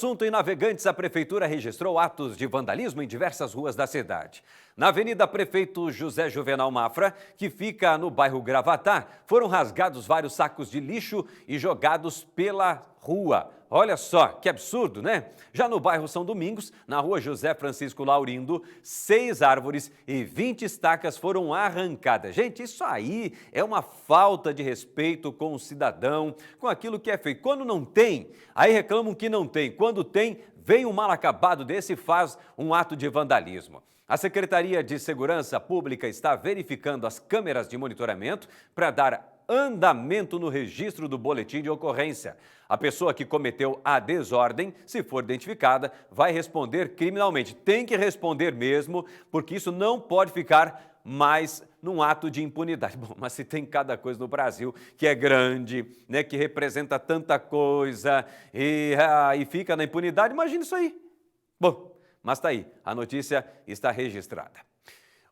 assunto em Navegantes, a Prefeitura registrou atos de vandalismo em diversas ruas da cidade. Na Avenida Prefeito José Juvenal Mafra, que fica no bairro Gravatá, foram rasgados vários sacos de lixo e jogados pela rua. Olha só, que absurdo, né? Já no bairro São Domingos, na rua José Francisco Laurindo, 6 árvores e 20 estacas foram arrancadas. Gente, isso aí é uma falta de respeito com o cidadão, com aquilo que é feito. Quando não tem, aí reclamam que não tem. Quando tem, vem um mal acabado desse e faz um ato de vandalismo. A Secretaria de Segurança Pública está verificando as câmeras de monitoramento para dar andamento no registro do boletim de ocorrência. A pessoa que cometeu a desordem, se for identificada, vai responder criminalmente. Tem que responder mesmo, porque isso não pode ficar mais num ato de impunidade. Bom, mas se tem cada coisa no Brasil que é grande, né, que representa tanta coisa e fica na impunidade, imagina isso aí. Bom, mas tá aí, a notícia está registrada.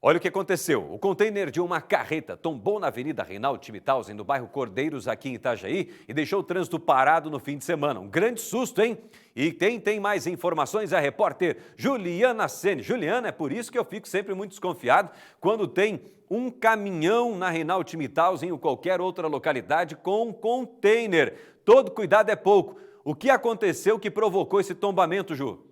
Olha o que aconteceu. O container de uma carreta tombou na Avenida Reinaldo Timitausen, no bairro Cordeiros, aqui em Itajaí, e deixou o trânsito parado no fim de semana. Um grande susto, hein? E tem mais informações a repórter Juliana Sene. Juliana, é por isso que eu fico sempre muito desconfiado quando tem um caminhão na Reinaldo Timitausen ou qualquer outra localidade com um container. Todo cuidado é pouco. O que aconteceu que provocou esse tombamento, Ju?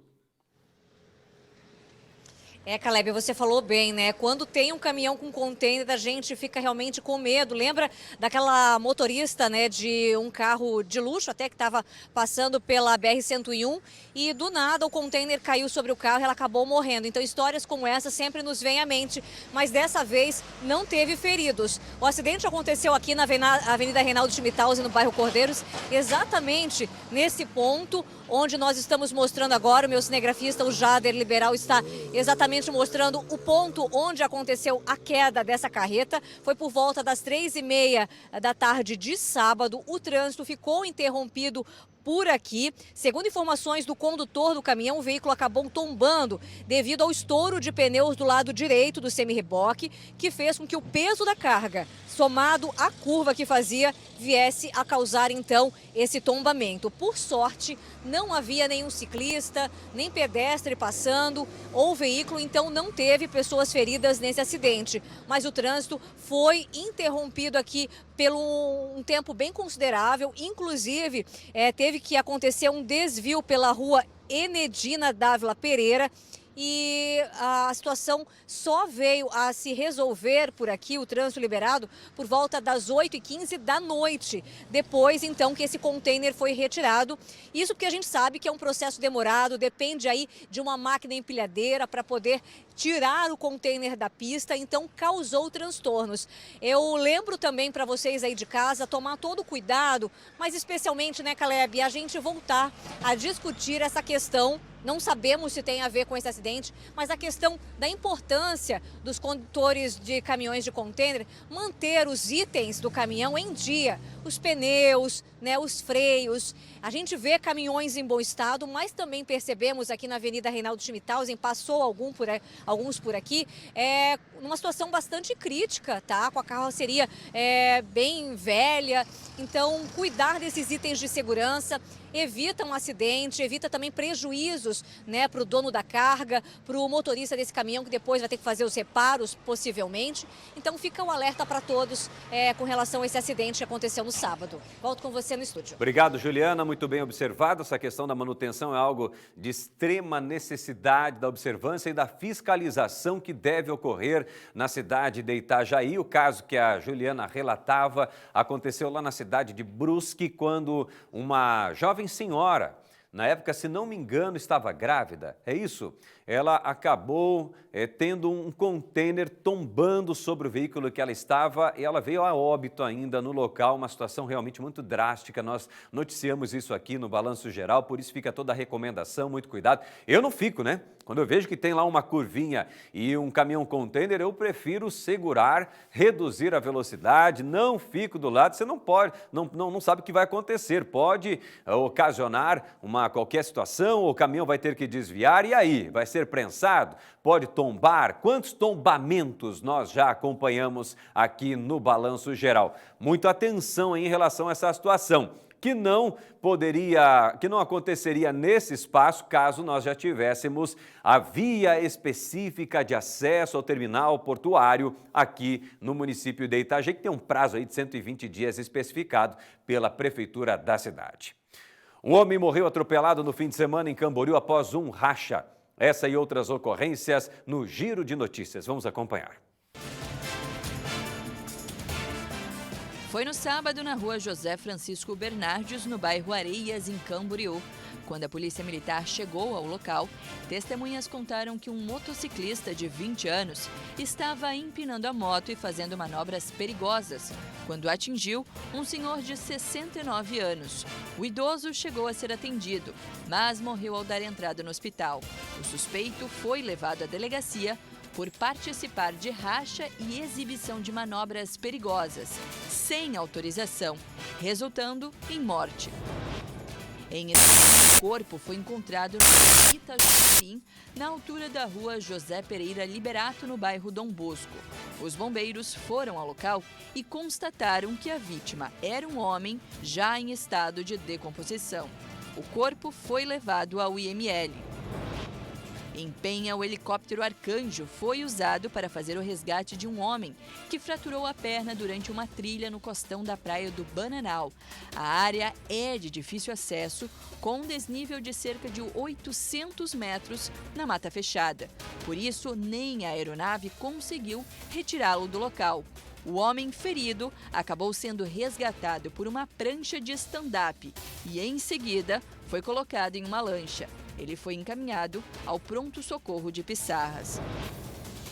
Caleb, você falou bem, né? Quando tem um caminhão com container, a gente fica realmente com medo. Lembra daquela motorista, né, de um carro de luxo, até que estava passando pela BR-101 e do nada o container caiu sobre o carro e ela acabou morrendo. Então histórias como essa sempre nos vêm à mente, mas dessa vez não teve feridos. O acidente aconteceu aqui na Avenida Reinaldo Timitausen, no bairro Cordeiros, exatamente nesse ponto onde nós estamos mostrando agora. O meu cinegrafista, o Jader Liberal, está exatamente mostrando o ponto onde aconteceu a queda dessa carreta. Foi por volta das 3h30 da tarde de sábado. O trânsito ficou interrompido por aqui. Segundo informações do condutor do caminhão, o veículo acabou tombando devido ao estouro de pneus do lado direito do semi-reboque, que fez com que o peso da carga, somado à curva que fazia, viesse a causar então esse tombamento. Por sorte, não havia nenhum ciclista, nem pedestre passando ou veículo, então não teve pessoas feridas nesse acidente. Mas o trânsito foi interrompido aqui pelo um tempo bem considerável. Inclusive, teve que acontecer um desvio pela rua Enedina Dávila Pereira. E a situação só veio a se resolver por aqui, o trânsito liberado, por volta das 8h15 da noite. Depois, então, que esse container foi retirado. Isso porque a gente sabe que é um processo demorado, depende aí de uma máquina empilhadeira para poder tirar o container da pista, então causou transtornos. Eu lembro também para vocês aí de casa tomar todo o cuidado, mas especialmente, né, Caleb, a gente voltar a discutir essa questão. Não sabemos se tem a ver com esse acidente, mas a questão da importância dos condutores de caminhões de container manter os itens do caminhão em dia, os pneus, né, os freios. A gente vê caminhões em bom estado, mas também percebemos aqui na Avenida Reinaldo Timitausen, passou alguns por aqui, numa situação bastante crítica, tá? Com a carroceria bem velha. Então, cuidar desses itens de segurança evita um acidente, evita também prejuízos, né, para o dono da carga, para o motorista desse caminhão, que depois vai ter que fazer os reparos, possivelmente. Então fica o alerta para todos com relação a esse acidente que aconteceu no sábado. Volto com você no estúdio. Obrigado, Juliana. Muito bem observado. Essa questão da manutenção é algo de extrema necessidade da observância e da fiscalização que deve ocorrer na cidade de Itajaí. O caso que a Juliana relatava aconteceu lá na cidade de Brusque, quando uma jovem senhora, na época, se não me engano, estava grávida, é isso? Ela acabou tendo um container tombando sobre o veículo que ela estava e ela veio a óbito ainda no local, uma situação realmente muito drástica. Nós noticiamos isso aqui no Balanço Geral, por isso fica toda a recomendação, muito cuidado. Eu não fico, né? Quando eu vejo que tem lá uma curvinha e um caminhão container, eu prefiro segurar, reduzir a velocidade, não fico do lado. Você não pode, não sabe o que vai acontecer. Pode ocasionar qualquer situação, o caminhão vai ter que desviar e aí? Vai ser prensado? Pode tombar? Quantos tombamentos nós já acompanhamos aqui no Balanço Geral? Muita atenção em relação a essa situação. que não aconteceria nesse espaço caso nós já tivéssemos a via específica de acesso ao terminal portuário aqui no município de Itajaí, que tem um prazo aí de 120 dias especificado pela prefeitura da cidade. Um homem morreu atropelado no fim de semana em Camboriú após um racha. Essa e outras ocorrências no Giro de Notícias. Vamos acompanhar. Foi no sábado na rua José Francisco Bernardes, no bairro Areias, em Camboriú. Quando a polícia militar chegou ao local, testemunhas contaram que um motociclista de 20 anos estava empinando a moto e fazendo manobras perigosas, quando atingiu um senhor de 69 anos. O idoso chegou a ser atendido, mas morreu ao dar entrada no hospital. O suspeito foi levado à delegacia por participar de racha e exibição de manobras perigosas, sem autorização, resultando em morte. O corpo foi encontrado no Itajaí, na altura da rua José Pereira Liberato, no bairro Dom Bosco. Os bombeiros foram ao local e constataram que a vítima era um homem já em estado de decomposição. O corpo foi levado ao IML. Em Penha, o helicóptero Arcanjo foi usado para fazer o resgate de um homem que fraturou a perna durante uma trilha no costão da praia do Bananal. A área é de difícil acesso, com um desnível de cerca de 800 metros na mata fechada. Por isso, nem a aeronave conseguiu retirá-lo do local. O homem ferido acabou sendo resgatado por uma prancha de stand-up e, em seguida, foi colocado em uma lancha. Ele foi encaminhado ao pronto-socorro de Pissarras.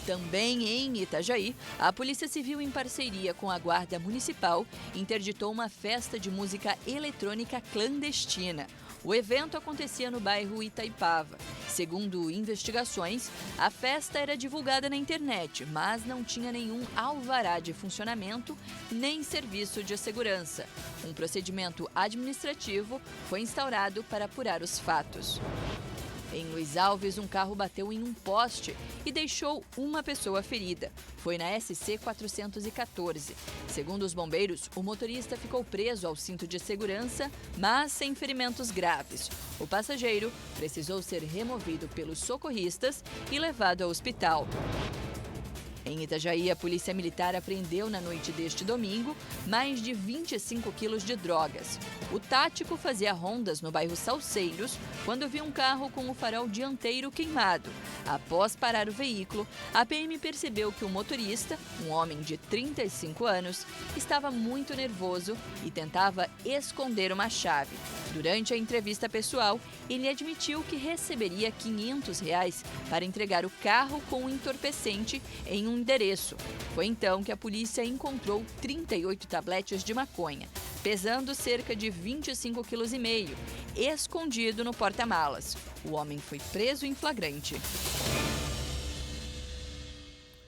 Também em Itajaí, a Polícia Civil, em parceria com a Guarda Municipal, interditou uma festa de música eletrônica clandestina. O evento acontecia no bairro Itaipava. Segundo investigações, a festa era divulgada na internet, mas não tinha nenhum alvará de funcionamento nem serviço de segurança. Um procedimento administrativo foi instaurado para apurar os fatos. Em Luiz Alves, um carro bateu em um poste e deixou uma pessoa ferida. Foi na SC 414. Segundo os bombeiros, o motorista ficou preso ao cinto de segurança, mas sem ferimentos graves. O passageiro precisou ser removido pelos socorristas e levado ao hospital. Em Itajaí, a Polícia Militar apreendeu na noite deste domingo mais de 25 quilos de drogas. O tático fazia rondas no bairro Salceiros quando viu um carro com o farol dianteiro queimado. Após parar o veículo, a PM percebeu que o motorista, um homem de 35 anos, estava muito nervoso e tentava esconder uma chave. Durante a entrevista pessoal, ele admitiu que receberia R$ 500 para entregar o carro com um entorpecente em um endereço. Foi então que a polícia encontrou 38 tabletes de maconha, pesando cerca de 25,5 kg, escondido no porta-malas. O homem foi preso em flagrante.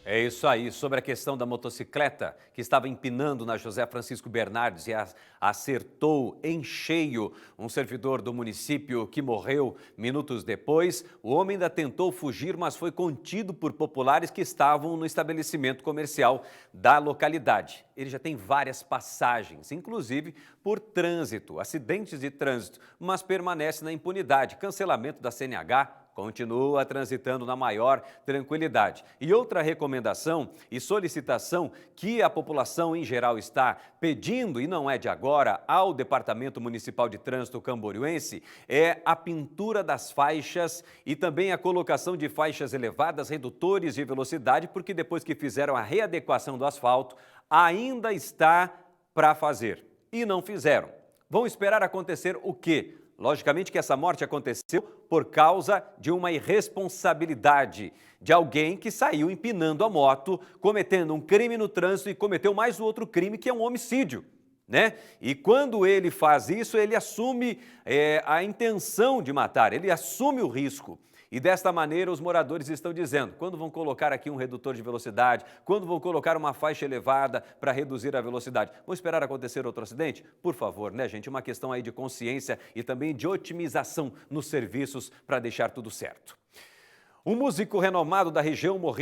É isso aí, sobre a questão da motocicleta que estava empinando na José Francisco Bernardes e acertou em cheio um servidor do município que morreu minutos depois. O homem ainda tentou fugir, mas foi contido por populares que estavam no estabelecimento comercial da localidade. Ele já tem várias passagens, inclusive por trânsito, acidentes de trânsito, mas permanece na impunidade. Cancelamento da CNH, continua transitando na maior tranquilidade. E outra recomendação e solicitação que a população em geral está pedindo, e não é de agora, ao Departamento Municipal de Trânsito Camboriúense, é a pintura das faixas e também a colocação de faixas elevadas, redutores de velocidade, porque depois que fizeram a readequação do asfalto, ainda está para fazer. E não fizeram. Vão esperar acontecer o quê? Logicamente que essa morte aconteceu por causa de uma irresponsabilidade de alguém que saiu empinando a moto, cometendo um crime no trânsito e cometeu mais um outro crime, que é um homicídio, né? E quando ele faz isso, ele assume a intenção de matar, ele assume o risco. E desta maneira os moradores estão dizendo, quando vão colocar aqui um redutor de velocidade, quando vão colocar uma faixa elevada para reduzir a velocidade, vão esperar acontecer outro acidente? Por favor, né, gente? Uma questão aí de consciência e também de otimização nos serviços para deixar tudo certo. Um músico renomado da região morreu